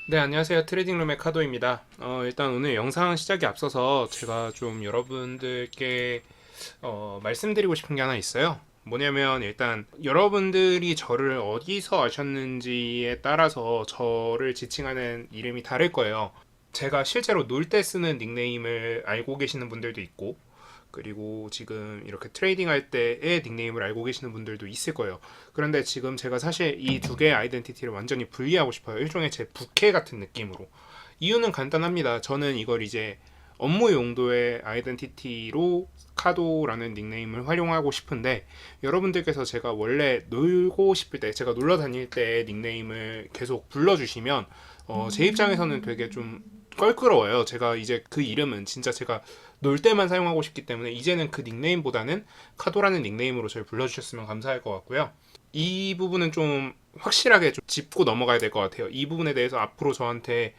네, 안녕하세요. 트레이딩룸의 카도입니다. 일단 오늘 영상 시작에 앞서서 제가 좀 여러분들께 말씀드리고 싶은 게 하나 있어요. 뭐냐면 일단 여러분들이 저를 어디서 아셨는지에 따라서 저를 지칭하는 이름이 다를 거예요. 제가 실제로 놀 때 쓰는 닉네임을 알고 계시는 분들도 있고, 그리고 지금 이렇게 트레이딩 할 때의 닉네임을 알고 계시는 분들도 있을 거예요. 그런데 지금 제가 사실 이 두 개의 아이덴티티를 완전히 분리하고 싶어요. 일종의 제 부캐 같은 느낌으로. 이유는 간단합니다. 저는 이걸 이제 업무 용도의 아이덴티티로 카도라는 닉네임을 활용하고 싶은데, 여러분들께서 제가 원래 놀고 싶을 때, 제가 놀러 다닐 때 닉네임을 계속 불러주시면 제 입장에서는 되게 좀 껄끄러워요. 제가 이제 그 이름은 진짜 제가 놀 때만 사용하고 싶기 때문에 이제는 그 닉네임보다는 카도라는 닉네임으로 저를 불러주셨으면 감사할 것 같고요. 이 부분은 좀 확실하게 좀 짚고 넘어가야 될 것 같아요. 이 부분에 대해서 앞으로 저한테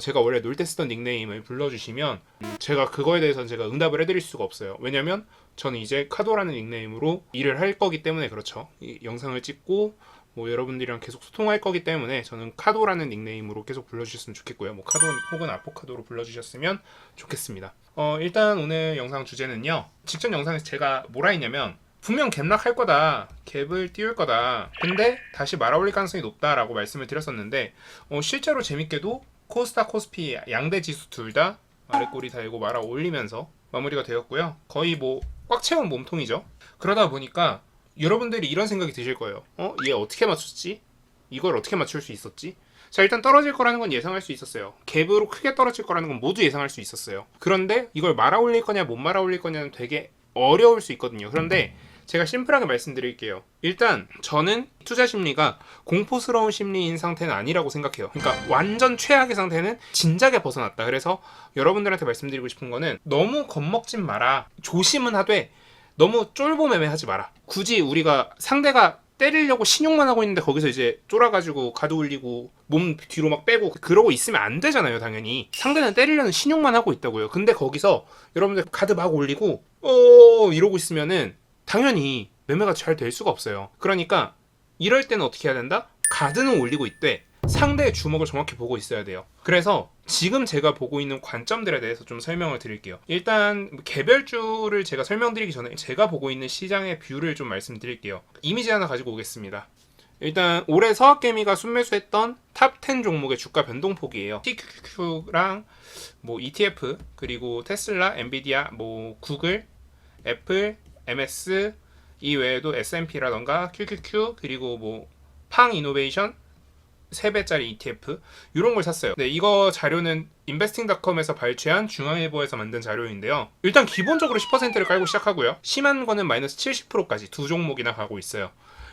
제가 원래 놀 때 쓰던 닉네임을 불러주시면 제가 그거에 대해서는 제가 응답을 해드릴 수가 없어요. 왜냐면 저는 이제 카도라는 닉네임으로 일을 할 거기 때문에. 그렇죠. 이 영상을 찍고 뭐 여러분들이랑 계속 소통할 거기 때문에 저는 카도라는 닉네임으로 계속 불러주셨으면 좋겠고요. 뭐 카도 혹은 아포카도로 불러주셨으면 좋겠습니다. 일단 오늘 영상 주제는요. 직전 영상에서 제가 뭐라 했냐면 분명 갭락할 거다, 갭을 띄울 거다, 근데 다시 말아올릴 가능성이 높다라고 말씀을 드렸었는데 실제로 재밌게도 코스닥, 코스피 양대 지수 둘 다 아랫꼬리 달고 말아올리면서 마무리가 되었고요. 거의 뭐 꽉 채운 몸통이죠. 그러다 보니까 여러분들이 이런 생각이 드실 거예요. 얘 어떻게 맞췄지? 이걸 어떻게 맞출 수 있었지? 자, 일단 떨어질 거라는 건 예상할 수 있었어요. 갭으로 크게 떨어질 거라는 건 모두 예상할 수 있었어요. 그런데 이걸 말아 올릴 거냐 못 말아 올릴 거냐는 되게 어려울 수 있거든요. 그런데 제가 심플하게 말씀드릴게요. 일단 저는 투자 심리가 공포스러운 심리인 상태는 아니라고 생각해요. 그러니까 완전 최악의 상태는 진작에 벗어났다. 그래서 여러분들한테 말씀드리고 싶은 거는 너무 겁먹진 마라. 조심은 하되 너무 쫄보매매하지 마라. 굳이 우리가 상대가 때리려고 신용만 하고 있는데 거기서 이제 쫄아가지고 가드 올리고 몸 뒤로 막 빼고 그러고 있으면 안 되잖아요. 당연히 상대는 때리려는 신용만 하고 있다고요. 근데 거기서 여러분들 가드 막 올리고 이러고 있으면은 당연히 매매가 잘 될 수가 없어요. 그러니까 이럴 때는 어떻게 해야 된다? 가드는 올리고 있대. 상대의 주먹을 정확히 보고 있어야 돼요. 그래서 지금 제가 보고 있는 관점들에 대해서 좀 설명을 드릴게요. 일단 개별주를 제가 설명드리기 전에 제가 보고 있는 시장의 뷰를 좀 말씀드릴게요. 이미지 하나 가지고 오겠습니다. 일단 올해 서학개미가 순매수했던 탑 10 종목의 주가 변동폭이에요. TQQQ랑 뭐 ETF, 그리고 테슬라, 엔비디아, 뭐 구글, 애플, MS, 이 외에도 S&P라던가 QQQ, 그리고 뭐 팡 이노베이션 3배짜리 ETF 이런 걸 샀어요. 네, 이거 자료는 investing.com에서 발췌한 중앙일보에서 만든 자료인데요. 일단 기본적으로 10%를 깔고 시작하고요. 심한 거는 마이너스 70%까지 두 종목이나 가고 있어요.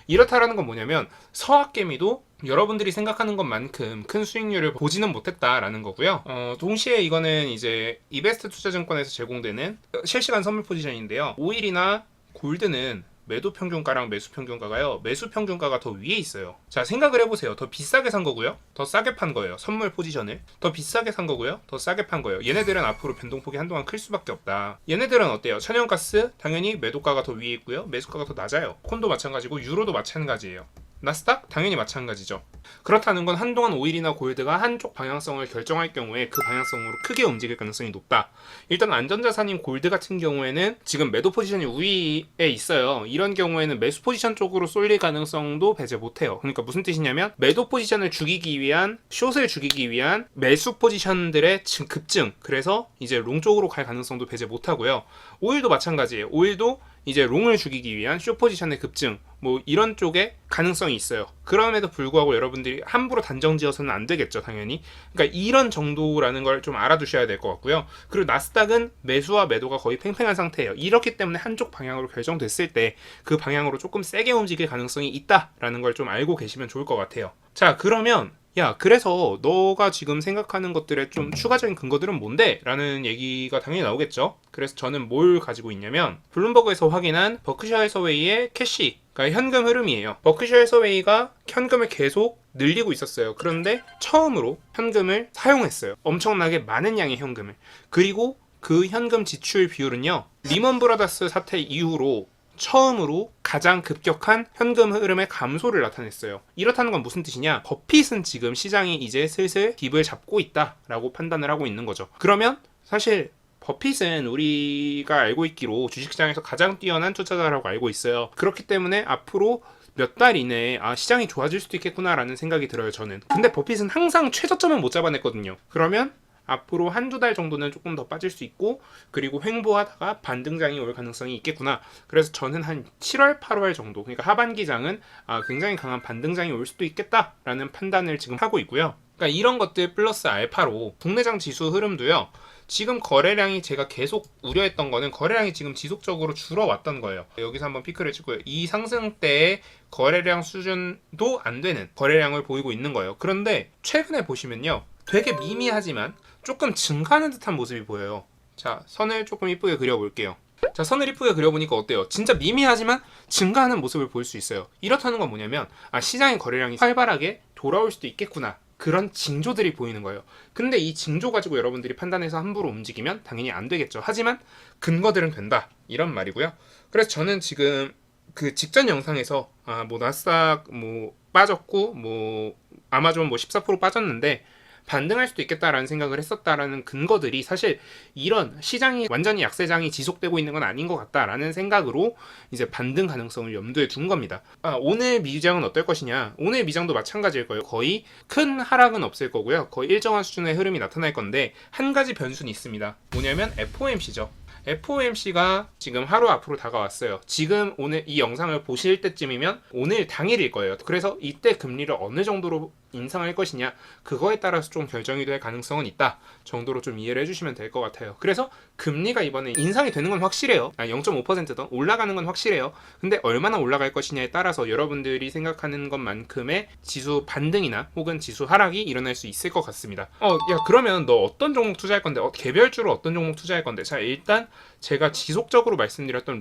이렇다라는 건 뭐냐면 서학개미도 여러분들이 생각하는 것만큼 큰 수익률을 보지는 못했다라는 거고요. 동시에 이거는 이제 이베스트 투자증권에서 제공되는 실시간 선물 포지션인데요. 오일이나 골드는 매도 평균가랑 매수 평균가가요. 매수 평균가가 더 위에 있어요. 자, 생각을 해보세요. 더 비싸게 산 거고요. 더 싸게 판 거예요. 선물 포지션을. 더 비싸게 산 거고요. 더 싸게 판 거예요. 얘네들은 앞으로 변동폭이 한동안 클 수밖에 없다. 얘네들은 어때요? 천연가스 당연히 매도가가 더 위에 있고요. 매수가가 더 낮아요. 콘도 마찬가지고 유로도 마찬가지예요. 나스닥? 당연히 마찬가지죠. 그렇다는 건 한동안 오일이나 골드가 한쪽 방향성을 결정할 경우에 그 방향성으로 크게 움직일 가능성이 높다. 일단 안전자산인 골드 같은 경우에는 지금 매도 포지션이 우위에 있어요. 이런 경우에는 매수 포지션 쪽으로 쏠릴 가능성도 배제 못해요. 그러니까 무슨 뜻이냐면 매도 포지션을 죽이기 위한, 숏을 죽이기 위한 매수 포지션들의 급증, 그래서 이제 롱 쪽으로 갈 가능성도 배제 못하고요. 오일도 마찬가지예요. 오일도 이제 롱을 죽이기 위한 숏 포지션의 급증, 뭐 이런 쪽에 가능성이 있어요. 그럼에도 불구하고 여러분들이 함부로 단정 지어서는 안 되겠죠, 당연히. 그러니까 이런 정도라는 걸 좀 알아두셔야 될 것 같고요. 그리고 나스닥은 매수와 매도가 거의 팽팽한 상태예요. 이렇기 때문에 한쪽 방향으로 결정됐을 때 그 방향으로 조금 세게 움직일 가능성이 있다라는 걸 좀 알고 계시면 좋을 것 같아요. 자, 그러면 야, 그래서 너가 지금 생각하는 것들의 좀 추가적인 근거들은 뭔데? 라는 얘기가 당연히 나오겠죠. 그래서 저는 뭘 가지고 있냐면 블룸버그에서 확인한 버크셔 해서웨이의 캐시, 그러니까 현금 흐름이에요. 버크셔 해서웨이가 현금을 계속 늘리고 있었어요. 그런데 처음으로 현금을 사용했어요. 엄청나게 많은 양의 현금을. 그리고 그 현금 지출 비율은요, 리먼 브라더스 사태 이후로 처음으로 가장 급격한 현금 흐름의 감소를 나타냈어요. 이렇다는 건 무슨 뜻이냐? 버핏은 지금 시장이 이제 슬슬 딥을 잡고 있다라고 판단을 하고 있는 거죠. 그러면 사실 버핏은 우리가 알고 있기로 주식시장에서 가장 뛰어난 투자자라고 알고 있어요. 그렇기 때문에 앞으로 몇 달 이내에 시장이 좋아질 수도 있겠구나라는 생각이 들어요, 저는. 근데 버핏은 항상 최저점은 못 잡아냈거든요. 그러면 앞으로 한두 달 정도는 조금 더 빠질 수 있고, 그리고 횡보하다가 반등장이 올 가능성이 있겠구나. 그래서 저는 한 7월, 8월 정도, 그러니까 하반기장은 굉장히 강한 반등장이 올 수도 있겠다라는 판단을 지금 하고 있고요. 그러니까 이런 것들 플러스 알파로 국내장 지수 흐름도요. 지금 거래량이 제가 계속 우려했던 거는 거래량이 지금 지속적으로 줄어왔던 거예요. 여기서 한번 피크를 찍고요. 이 상승대의 거래량 수준도 안 되는 거래량을 보이고 있는 거예요. 그런데 최근에 보시면요. 되게 미미하지만 조금 증가하는 듯한 모습이 보여요. 자, 선을 조금 이쁘게 그려볼게요. 자, 선을 이쁘게 그려보니까 어때요? 진짜 미미하지만 증가하는 모습을 볼 수 있어요. 이렇다는 건 뭐냐면 시장의 거래량이 활발하게 돌아올 수도 있겠구나. 그런 징조들이 보이는 거예요. 근데 이 징조 가지고 여러분들이 판단해서 함부로 움직이면 당연히 안 되겠죠. 하지만 근거들은 된다. 이런 말이고요. 그래서 저는 지금 그 직전 영상에서 뭐 나스닥 뭐 빠졌고 뭐 아마존 뭐 14% 빠졌는데 반등할 수도 있겠다라는 생각을 했었다라는 근거들이 사실 이런 시장이 완전히 약세장이 지속되고 있는 건 아닌 것 같다라는 생각으로 이제 반등 가능성을 염두에 둔 겁니다. 오늘 미장은 어떨 것이냐? 오늘 미장도 마찬가지일 거예요. 거의 큰 하락은 없을 거고요. 거의 일정한 수준의 흐름이 나타날 건데 한 가지 변수는 있습니다. 뭐냐면 FOMC죠. FOMC가 지금 하루 앞으로 다가왔어요. 지금 오늘 이 영상을 보실 때쯤이면 오늘 당일일 거예요. 그래서 이때 금리를 어느 정도로 인상할 것이냐, 그거에 따라서 좀 결정이 될 가능성은 있다 정도로 좀 이해를 해주시면 될 것 같아요. 그래서 금리가 이번에 인상이 되는 건 확실해요. 0.5%든 올라가는 건 확실해요. 근데 얼마나 올라갈 것이냐에 따라서 여러분들이 생각하는 것만큼의 지수 반등이나 혹은 지수 하락이 일어날 수 있을 것 같습니다. 야, 그러면 너 어떤 종목 투자할 건데? 개별주로 어떤 종목 투자할 건데? 자, 일단 제가 지속적으로 말씀드렸던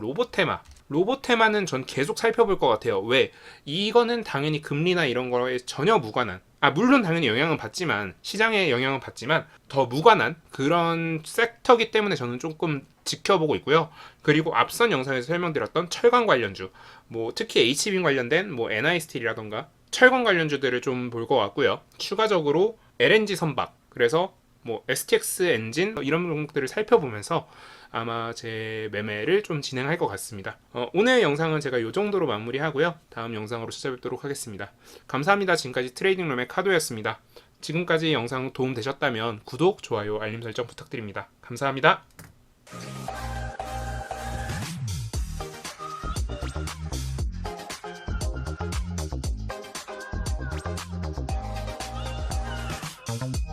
로보테마는 전 계속 살펴볼 것 같아요. 왜? 이거는 당연히 금리나 이런 거에 전혀 무관한, 물론 당연히 영향은 받지만, 시장에 영향은 받지만 더 무관한 그런 섹터이기 때문에 저는 조금 지켜보고 있고요. 그리고 앞선 영상에서 설명드렸던 철강 관련주, 뭐 특히 HBM 관련된 뭐 NI스틸이라던가 철강 관련주들을 좀 볼 것 같고요. 추가적으로 LNG 선박, 그래서 뭐 STX 엔진 이런 종목들을 살펴보면서 아마 제 매매를 좀 진행할 것 같습니다. 오늘 영상은 제가 이 정도로 마무리하고요. 다음 영상으로 찾아뵙도록 하겠습니다. 감사합니다. 지금까지 트레이딩룸의 카도였습니다. 지금까지 영상 도움 되셨다면 구독, 좋아요, 알림 설정 부탁드립니다. 감사합니다. Thank you.